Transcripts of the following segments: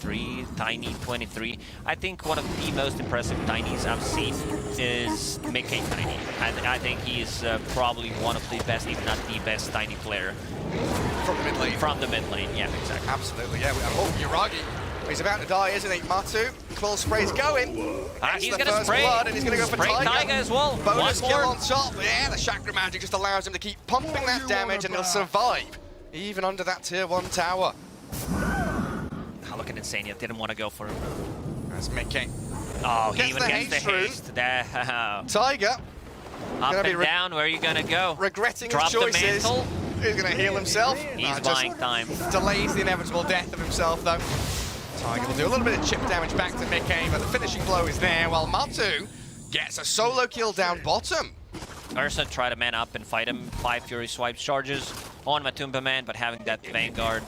23, Tiny 23. I think one of the most impressive Tinys I've seen is Mickey Tiny. I think he is probably one of the best, if not the best Tiny player. From the mid lane. From the mid lane, yeah, exactly. Absolutely, yeah. Oh, Yuragi. He's about to die, isn't he? Matu, Quill spray's going. He's going to spray. Blood, and he's going to go for Tiger as well. Bonus kill on top. Yeah, the Chakra Magic just allows him to keep pumping that damage, and he'll survive, even under that tier 1 tower. Look at Insania, didn't want to go for him. That's Mickey. Oh, he even gets the haste. Tiger. Up and down, where are you going to go? Regretting Drop his choices. The mantle. He's going to heal himself. He's buying time. Delays the inevitable death of himself, though. Tiger will do a little bit of chip damage back to Mickey, but the finishing blow is there, while Matu gets a solo kill down bottom. Ursa tried to man up and fight him. 5 Fury Swipes charges on Matumba Man, but having that Vanguard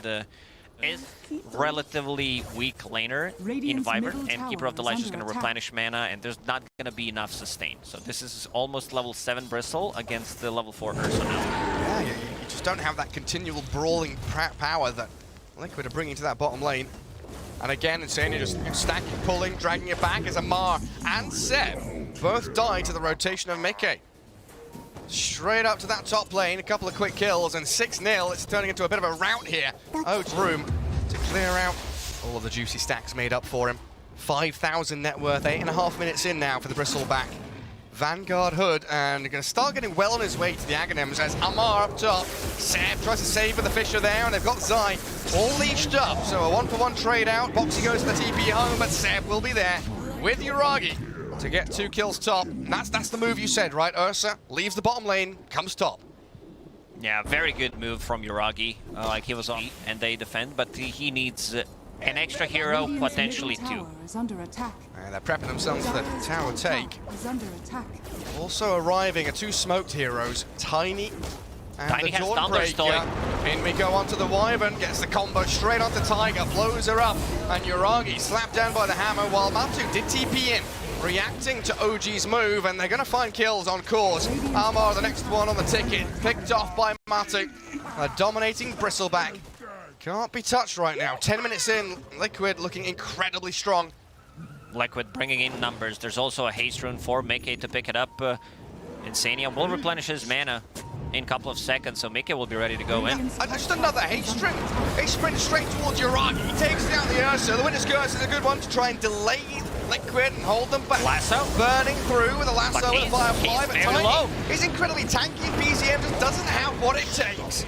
is relatively weak laner in Viper, and Keeper of the Light is going to replenish mana, and there's not going to be enough sustain. So this is almost level 7 Bristle against the level 4 Ursa now. Yeah, you just don't have that continual brawling power that Liquid are bringing to that bottom lane. And again, Insania just stacking, pulling, dragging it back as Amar and Seb both die to the rotation of Mickey. Straight up to that top lane, a couple of quick kills, and 6-0. It's turning into a bit of a rout here. Ode's room to clear out all of the juicy stacks made up for him. 5,000 net worth, 8.5 minutes in now for the Bristleback. Vanguard Hood, and going to start getting well on his way to the Aghanims as Amar up top. Seb tries to save with the Fisher there, and they've got Zai all leashed up. So a 1-for-1 trade out. Boxy goes to the TP home, but Seb will be there with Yuragi to get 2 kills top. And that's the move you said, right, Ursa? Leaves the bottom lane, comes top. Yeah, very good move from Yuragi. Like he was on, and they defend, but he needs an extra hero, potentially 2. And they're prepping themselves for the tower take. Also arriving are 2 smoked heroes, Tiny and Tiny the has Dawnbreaker. In we go onto the Wyvern, gets the combo straight onto Tiger, blows her up, and Yuragi slapped down by the hammer while Matu did TP in, reacting to OG's move, and they're going to find kills on course. Amar, the next one on the ticket, picked off by Matu. A dominating Bristleback. Can't be touched right now. 10 minutes in, Liquid looking incredibly strong. Liquid bringing in numbers. There's also a haste rune for Mickey to pick it up. Insania will replenish his mana in a couple of seconds, so Mickey will be ready to go in. Just another haste sprint. He sprints straight towards Yuragi. He takes down the Ursa. The Witness Curse is a good one to try and delay Liquid and hold them back. Lasso. Burning through with a lasso and a Firefly, but very low. He's incredibly tanky. PZM just doesn't have what it takes.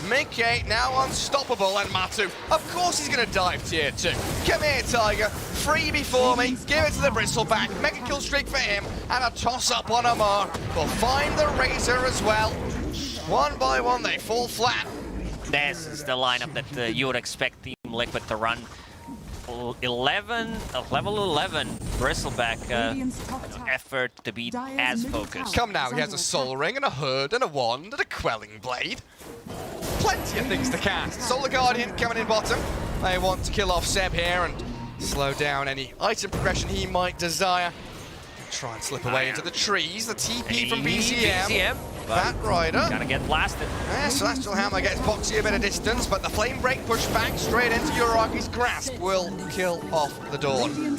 Mickey now unstoppable, and Matu, of course he's going to dive tier 2. Come here, Tiger. Freebie for me. Give it to the Bristleback. Mega kill streak for him, and a toss-up on Amar. We'll find the Razor as well. One by one, they fall flat. This is the lineup that you would expect Team Liquid to run. Level 11 Bristleback effort to be as focused. Come now, he has a Soul Ring and a Hood and a Wand and a Quelling Blade. Plenty of things to cast. Solar Guardian coming in bottom. They want to kill off Seb here and slow down any item progression he might desire. Try and slip away into the trees. The TP from BCM. Bat Rider. Gonna get blasted. Yeah, Celestial Hammer gets Boxy a bit of distance, but the Flame Break pushed back straight into Yuragi's grasp will kill off the Dawn.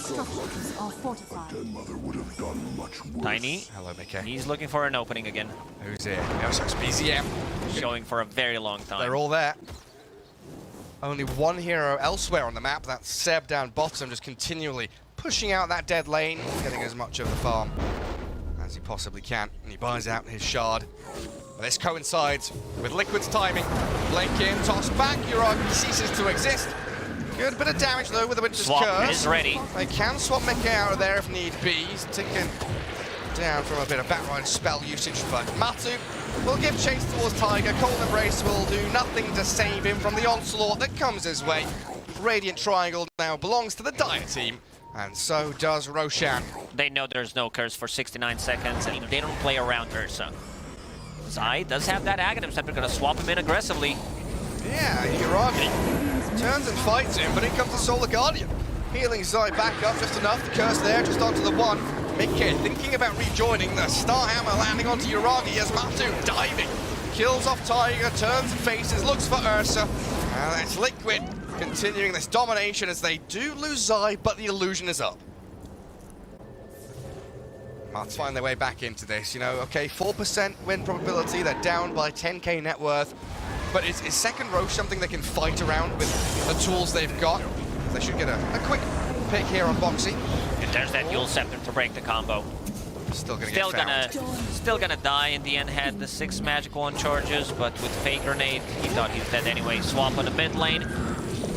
Tiny. Hello, Mickey. He's looking for an opening again. Who's here? Oh, so it's BZM. Showing for a very long time. They're all there. Only one hero elsewhere on the map. That's Seb down bottom, just continually pushing out that dead lane, getting as much of the farm as he possibly can. And he buys out his shard. This coincides with Liquid's timing. Blink in, toss back, Yuragi ceases to exist. Good bit of damage though with the Winter's Swap Curse. is ready. They can swap Mickey out of there if need be. He's ticking down from a bit of Batrider spell usage, but Matu will give chase towards Tiger. Cold Embrace will do nothing to save him from the onslaught that comes his way. Radiant Triangle now belongs to the Dire team, and so does Roshan. They know there's no curse for 69 seconds, and they don't play around Ursa. Zai does have that Aghanim, so they're going to swap him in aggressively. Yeah, Yuragi turns and fights him, but in comes the Solar Guardian. Healing Zai back up just enough. The curse there, just onto the one. Mickey thinking about rejoining. The Star Hammer landing onto Yuragi as Matu diving. Kills off Tiger, turns and faces, looks for Ursa. And it's Liquid continuing this domination as they do lose Zai, but the illusion is up. Marts find their way back into this, you know, okay, 4% win probability, they're down by 10k net worth, but is second row something they can fight around with the tools they've got? They should get a quick pick here on Boxy. And there's that dual scepter to break the combo. Still gonna die in the end. Had the 6 magic wand charges, but with fake grenade, he thought he was dead anyway. Swap on the mid lane,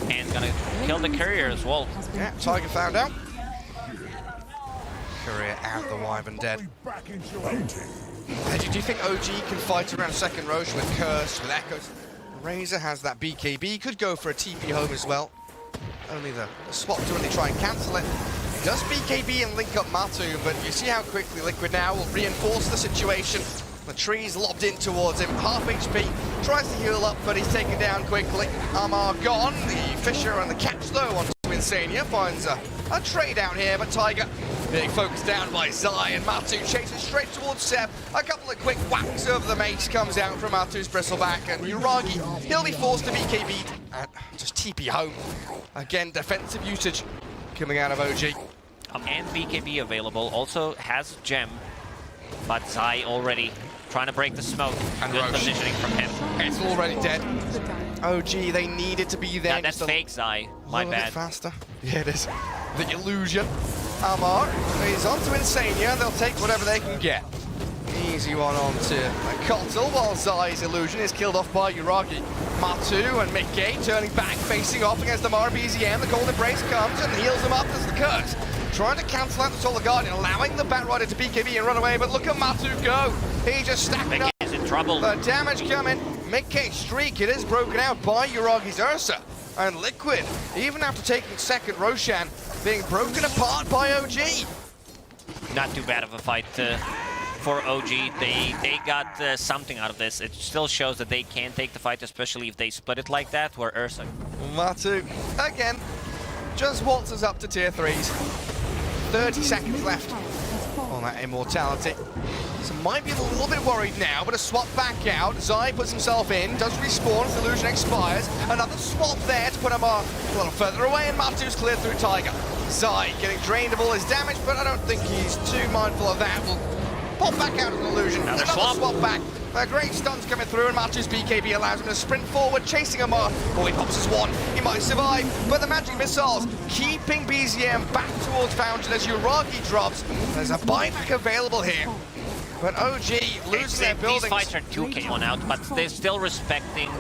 and gonna kill the courier as well. Yeah, Tiger found out. Courier out, the Wyvern dead. Do you think OG can fight around second Roche with Curse, with Echoes? Razor has that BKB, could go for a TP home as well. Only the swap to really try and cancel it. Does BKB and link up Matu, but you see how quickly Liquid now will reinforce the situation. The tree's lobbed in towards him, half HP, tries to heal up, but he's taken down quickly. Amar gone, the Fisher and the catch though onto Insania, finds a trade out here, but Tiger being focused down by Zai, and Matu chases straight towards Seb. A couple of quick whacks over the mace comes out from Matu's bristleback, and Uragi, he'll be forced to BKB and just TP home. Again, defensive usage coming out of OG. And BKB available, also has Gem, but Zai already trying to break the smoke. And good Roche. positioning from him. It's already dead. OG, they needed to be there. Yeah, that's fake Zai, my bad. Bit faster. Yeah, it is. The illusion. Amar is onto Insania, they'll take whatever they can get. Easy one onto Kotal, while Zai's illusion is killed off by Uragi. Matu and Mickey turning back, facing off against the Mara BZM. The Cold Embrace comes and heals him up as the curse. Trying to cancel out the Solar Guardian, allowing the Batrider to BKB and run away, but look at Matu go. He just stacking up. Mickey's in trouble. The damage coming. Mickey's streak, it is broken out by Uragi's Ursa. And Liquid, even after taking second, Roshan being broken apart by OG. Not too bad of a fight for OG. They got something out of this. It still shows that they can take the fight, especially if they split it like that, where Ursa. Matu, again, just waltzes up to tier 3s. 30 seconds left on that immortality. So might be a little bit worried now, but a swap back out. Zai puts himself in, does respawn as illusion expires. Another swap there to put him a little further away, and Matu's cleared through Tiger. Zai getting drained of all his damage, but I don't think he's too mindful of that. We'll pop back out as an illusion. Another swap back. Great stunts coming through, and Matu's BKB allows him to sprint forward, chasing Amar. Oh, he pops his one. He might survive, but the magic missiles keeping BZM back towards Fountain as Uragi drops. There's a buyback available here. But OG loses their buildings. These fights are 2k one out, but they're still respecting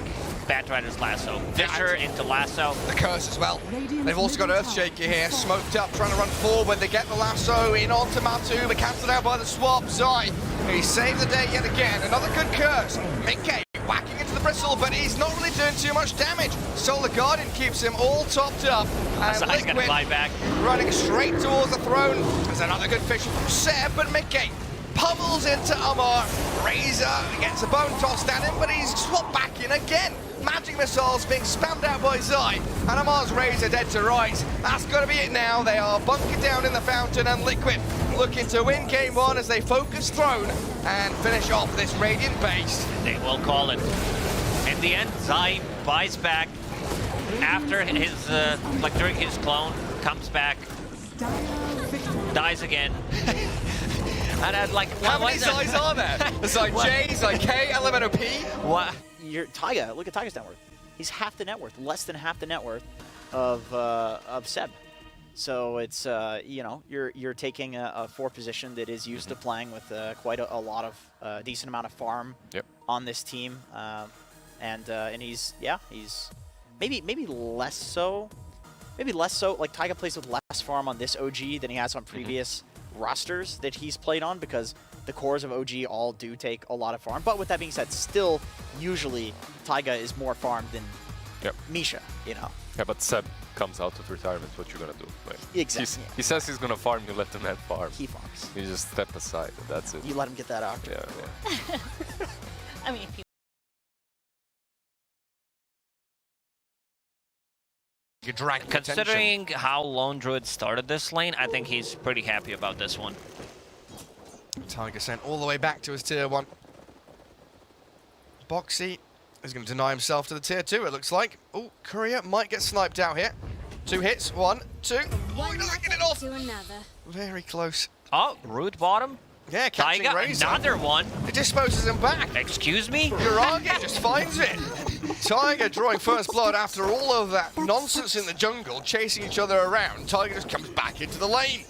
Batrider's lasso. Fisher into lasso. The curse as well. They've also got Earthshaker here, smoked up, trying to run forward. They get the lasso in onto Matu, but cancelled out by the swap. Zai, he saved the day yet again. Another good curse. Mickey whacking into the bristle, but he's not really doing too much damage. Solar Guardian keeps him all topped up. And Zai's gonna fly back. Running straight towards the throne. There's another good fish from Seb, but Mickey pummels into Amar. Razor gets a bone tossed at him, but he's swapped back in again. Magic missiles being spammed out by Zai, and Amar's Razor dead to rights. That's got to be it now. They are bunkered down in the Fountain, and Liquid looking to win game 1 as they focus throne and finish off this Radiant base. They will call it. In the end, Zai buys back after his, like during his clone, comes back, dies again. And I'd like, how many Zais are there? Zai J, Zai K, Elemental P? What? Taiga, look at Taiga's net worth. He's half the net worth, less than half the net worth of Seb. So it's you know, you're taking a 4 position that is used to playing with quite a lot of decent amount of farm on this team, and he's maybe less so. Like Taiga plays with less farm on this OG than he has on previous rosters that he's played on, because the cores of OG all do take a lot of farm. But with that being said, still usually Taiga is more farmed than Misha, you know. Yeah, but Seb comes out of retirement, what you're gonna do? Like, exactly. He says he's gonna farm, you let him have farm. He farms. You just step aside, and that's it. You let him get that octave. Yeah. I mean, if you Considering how Lone Druid started this lane, I think he's pretty happy about this one. Tiger sent all the way back to his tier 1. Boxy He's going to deny himself to the tier 2, it looks like. Oh, Courier might get sniped out here. 2 hits, 1, 2. Oh, he doesn't get it off. Very close. Oh, root bottom. Yeah, catching Taiga, Razor. another one. It disposes him back. Excuse me? Uragi just finds it. Taiga drawing first blood after all of that nonsense in the jungle, chasing each other around. Taiga just comes back into the lane.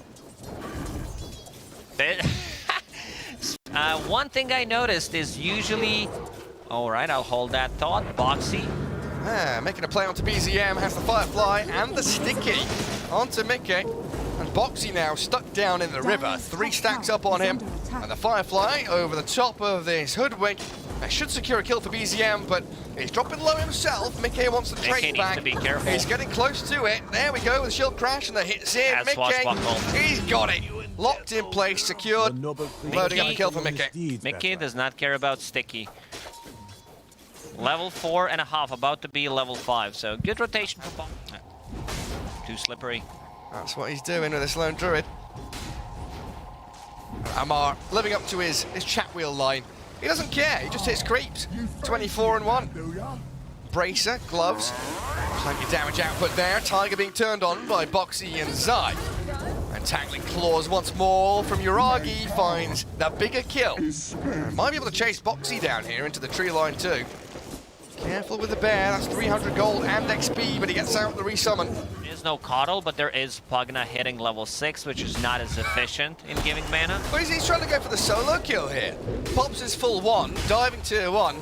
One thing I noticed is usually... Alright, I'll hold that thought. Boxy. Making a play onto BZM, has the Firefly and the Sticky onto Mickey. And Boxy now stuck down in the river. 3 stacks up on him. And the Firefly over the top of this Hoodwink. That should secure a kill for BZM, but he's dropping low himself. Mickey wants the trait back. Needs to be careful. He's getting close to it. There we go with shield crash and the hits in. Mickey, he's got it. Locked in place, secured. Loading up a kill for Mickey. Mickey does not care about Sticky. Level 4.5, about to be level 5, so good rotation for Boxy. Too slippery. That's what he's doing with this lone druid. Amar living up to his chat wheel line. He doesn't care, he just hits creeps. 24 and 1. Bracer, gloves. Plenty of damage output there. Taiga being turned on by Boxy and Zai. And Tangling Claws once more from Uragi finds the bigger kill. Might be able to chase Boxy down here into the tree line too. Careful with the bear, that's 300 gold and XP, but he gets out the resummon. There is no Coddle, but there is Pugna hitting level 6, which is not as efficient in giving mana. But he's trying to go for the solo kill here. Pops his full 1, diving tier 1.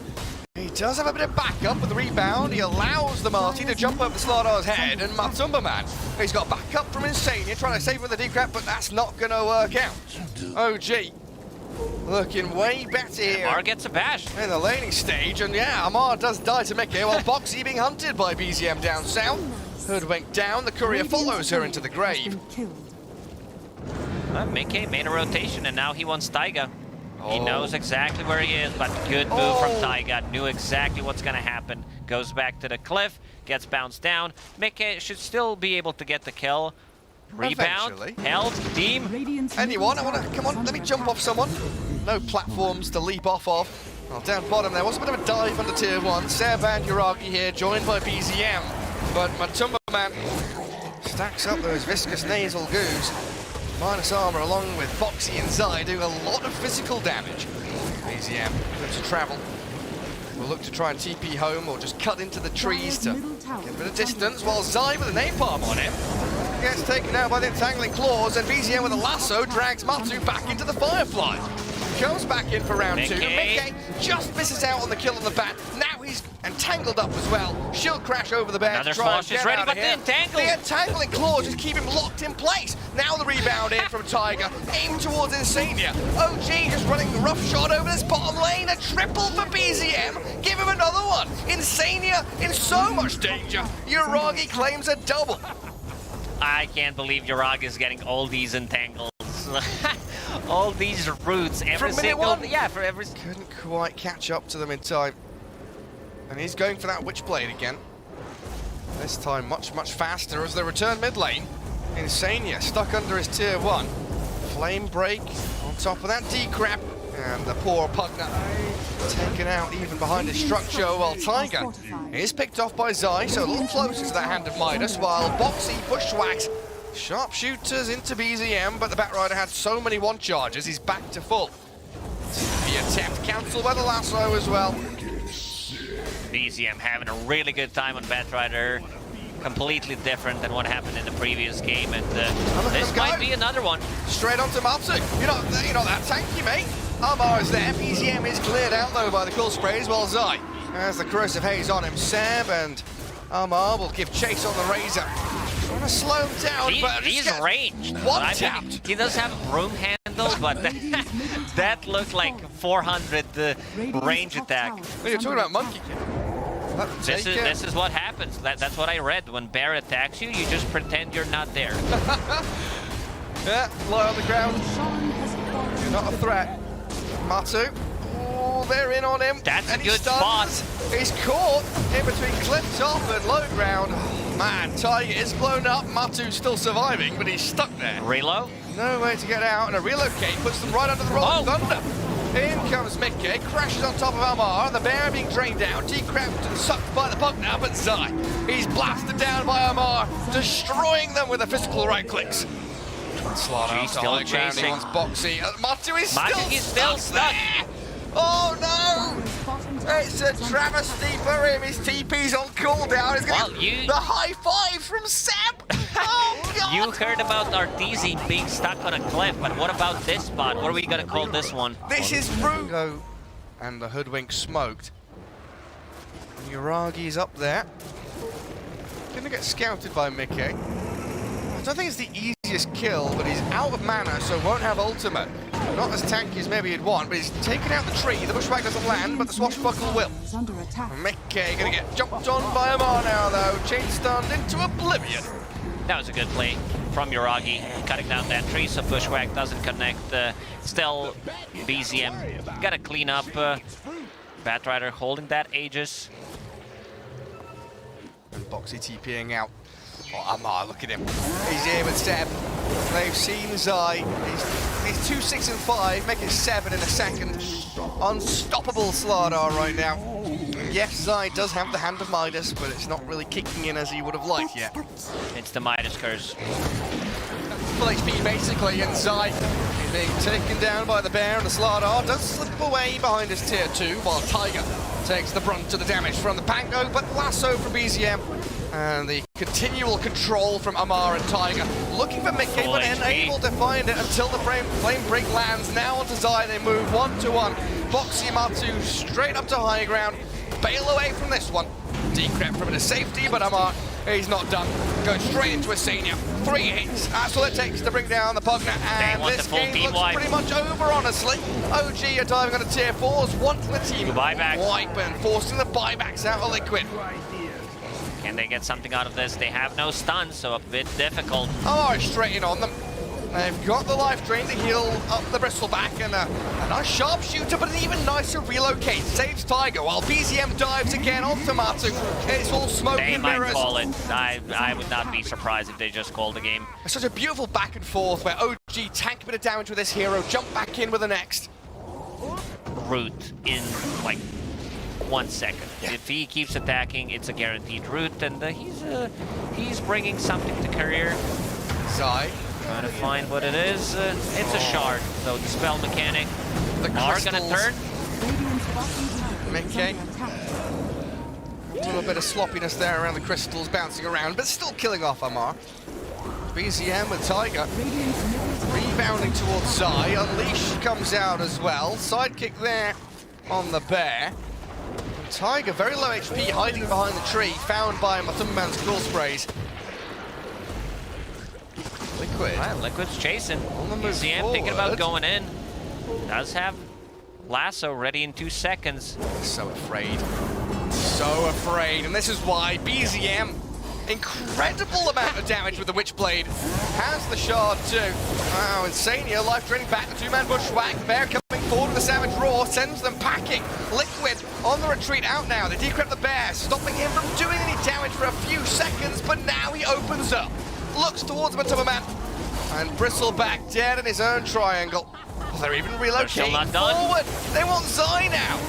He does have a bit of backup with the rebound. He allows the Marty to jump over the Slardar's head, and Matumba Man, he's got backup from Insania, trying to save with the decrap, but that's not going to work out. OG. Looking way better here. Amar gets a bash. In the laning stage, and yeah, Amar does die to Mickey, while Boxy being hunted by BZM down south. Hoodwink down, the courier follows her into the grave. Mickey made a rotation, and now he wants Taiga. He knows exactly where he is, but good move from Taiga. Knew exactly what's going to happen. Goes back to the cliff, gets bounced down. Mickey should still be able to get the kill. Rebound, eventually. health, team. Anyone? I want to, come on, let me jump off someone. No platforms to leap off of. Well, down bottom there was a bit of a dive under tier 1. Seb and Uragi here, joined by BZM. But Matumba Man stacks up those viscous nasal goos. Minus armor along with Boxy and Zai doing a lot of physical damage. BZM looks to travel. We'll look to try and TP home or just cut into the trees to get a bit of distance, while Zai with a napalm on him gets taken out by the entangling claws, and BZM with a lasso drags Matu back into the Firefly. Comes back in for round 2. Mickey just misses out on the kill on the bat. Now he's entangled up as well. Shield crash over the bear. Another to try and flash is get ready, out but of the here. entangle. The entangling claws just keep him locked in place. Now the rebound in from Taiga. Aim towards Insania. OG just running the rough shot over this bottom lane. A triple for BZM. Give him another one. Insania in so much danger. Uragi claims a double. I can't believe Uragi is getting all these entangles. All these roots, every single... Yeah, for every... Couldn't quite catch up to them in time. And he's going for that Witchblade again. This time much, much faster as they return mid lane. Insania stuck under his tier 1. Flame break on top of that decrap. And the poor Pugna taken out even behind his structure, while Taiga is picked off by Zai, so a little closer to that hand of Midas, while Boxy bushwhacks sharpshooters into BZM, but the Batrider had so many 1 charges, he's back to full. The attempt cancelled by the lasso as well. BZM having a really good time on Batrider. Completely different than what happened in the previous game, and this might be another one. Straight onto Matu. You're not that tanky, mate. Amar is there. BZM is cleared out though by the cool sprays, while Zai has the corrosive haze on him. Seb and Amar will give chase on the Razor. Trying to slow him down, but he's ranged. One-tapped. He does have a broom handle, but that looked like 400 range attack. Well, you're talking about Monkey Kid. This is what happens. That's what I read. When bear attacks you, you just pretend you're not there. Yeah, lie on the ground. You're not a threat. Matu. Oh, they're in on him. That's and a good spot. He's caught in between cliff top and low ground. Oh, man, Taiga is blown up. Matu's still surviving, but he's stuck there. Reload? No way to get out, and a relocate puts them right under the rolling thunder. In comes Mickey, crashes on top of Amar, the bear being drained out, decrapped and sucked by the puck now, but Zai, he's blasted down by Amar, destroying them with the physical right clicks. Slaughter He's still chasing. He wants Boxy. Matu is He's still stuck. there. Oh no! It's a travesty for him. His TP's on cooldown. He's gonna get the high five from Seb. Oh god! You heard about Arteezy being stuck on a cliff, but what about this spot? What are we gonna call this one? This is Frugo. And the hoodwink smoked. And Uragi's up there. Gonna get scouted by Mickey. I don't think it's the easiest kill, but he's out of mana, so won't have ultimate. Not as tanky as maybe he'd want, but he's taken out the tree. The bushwhack doesn't land, but the swashbuckle will. Mickey gonna get jumped on by Amar now, though. Chain stunned into oblivion. That was a good play from Uragi, cutting down that tree so Bushwhack doesn't connect. Still, BZM gotta clean up. Batrider holding that Aegis. And Boxy TPing out. Oh, Amar, look at him. He's here with Seb. They've seen Zai. He's 2, 6, and 5, make it 7 in a second. Unstoppable Slardar right now. And yes, Zai does have the Hand of Midas, but it's not really kicking in as he would have liked yet. It's the Midas curse. Full HP basically, and Zai is being taken down by the bear, and the Slardar does slip away behind his tier 2, while Tiger takes the brunt of the damage from the Pango, but lasso from BZM. And the continual control from Amar and Tiger. Looking for Mickey, but unable to find it until the flame break lands. Now onto Zai, they move 1-to-1. Boxy Matu straight up to high ground. Bail away from this one. Decrep from into safety, but Amar, he's not done. Goes straight into a senior. 3 hits, that's all it takes to bring down the Pugna. And this game looks pretty much over, honestly. OG are diving on the tier 4s, wanting the team wipe and forcing the buybacks out of Liquid. Can they get something out of this? They have no stun, so a bit difficult. Oh, straight in on them. They've got the life drain to heal up the bristleback, and a nice sharpshooter, but an even nicer relocate. Saves Tiger, while BZM dives again onto Matu. It's all smoke and mirrors. They might call it. I would not be surprised if they just called the game. It's such a beautiful back and forth where OG tank a bit of damage with this hero, jump back in with the next. Root in, like, 1 second. Yeah. If he keeps attacking, it's a guaranteed root, and he's bringing something to career. Zai. Trying to find what it is. It's a shard, so the spell mechanic. The are gonna turn. Mickey. A little bit of sloppiness there around the crystals, bouncing around, but still killing off Amar. BZM with Tiger. Rebounding towards Zai. Unleash comes out as well. Sidekick there on the bear. Tiger, very low HP, hiding behind the tree, found by Matumban's cool sprays. Liquid. Well, Liquid's chasing. On the move BZM thinking about going in. Does have lasso ready in 2 seconds. So afraid. So afraid. And this is why BZM, incredible amount of damage with the Witchblade, has the shard too. Wow, Insania, life draining back, the 2-man bushwhack. Bear coming forward with the Savage Roar, sends them packing. Liquid on the retreat out now. They decrypt the bear, stopping him from doing any damage for a few seconds, but now he opens up. Looks towards Matumban, and Bristleback dead in his own triangle. They're even relocating forward. They want Zai now.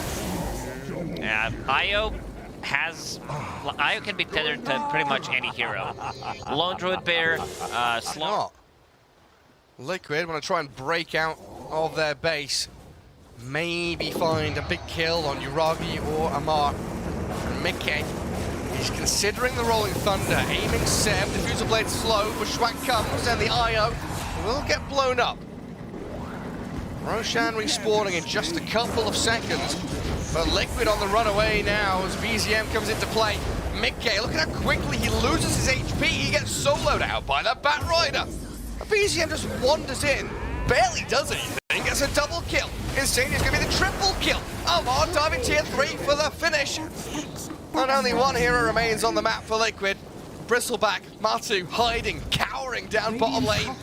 Yeah, Io can be tethered to pretty much any hero. Lone Druid Bear, slow. Liquid want to try and break out of their base. Maybe find a big kill on Uragi or Amar. And Mickey, he's considering the Rolling Thunder, aiming Seb, Diffuser Blade slow, Bushwhack comes, and the Io will get blown up. Roshan respawning in just a couple of seconds, but Liquid on the runaway now as BZM comes into play. Mickey, look at how quickly he loses his HP. He gets soloed out by the Batrider. BZM just wanders in, barely does anything, gets a double kill. Insania's going to be the triple kill. Amar diving tier 3 for the finish. And only one hero remains on the map for Liquid. Bristleback, Matu hiding, cowering down bottom lane.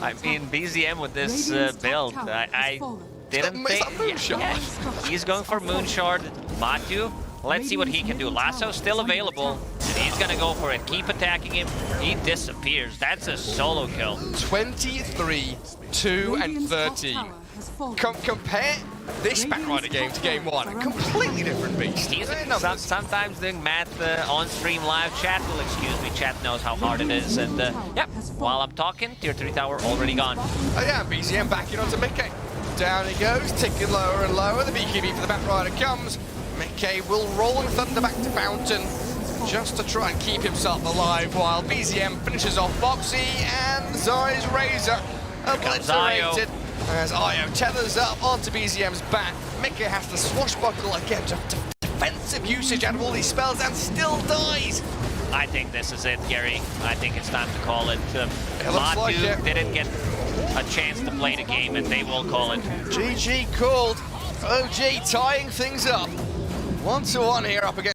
I mean, BZM with this build, I didn't think... Yeah, he's going for Moonshard. Matu, let's see what he can do. Lasso still available, and he's gonna go for it. Keep attacking him. He disappears. That's a solo kill. 23, 2, and 13. compare this Batrider game to game one. A completely different beast. Sometimes doing math on stream live. Chat will excuse me. Chat knows how hard it is. And yep, while I'm talking, tier 3 tower already gone. Oh yeah, BZM backing onto Mickey. Down he goes, ticking lower and lower. The BKB for the Batrider comes. Mickey will roll and thunder back to Fountain just to try and keep himself alive while BZM finishes off Foxy and Zai's Razor obliterated as Io tethers up onto BZM's back. Mickey has to swashbuckle again, defensive usage out of all these spells and still dies. I think this is it, Gary. I think it's time to call it. Looks like it. Didn't get a chance to play the game, and they will call it. GG called. OG tying things up. 1-1 here up against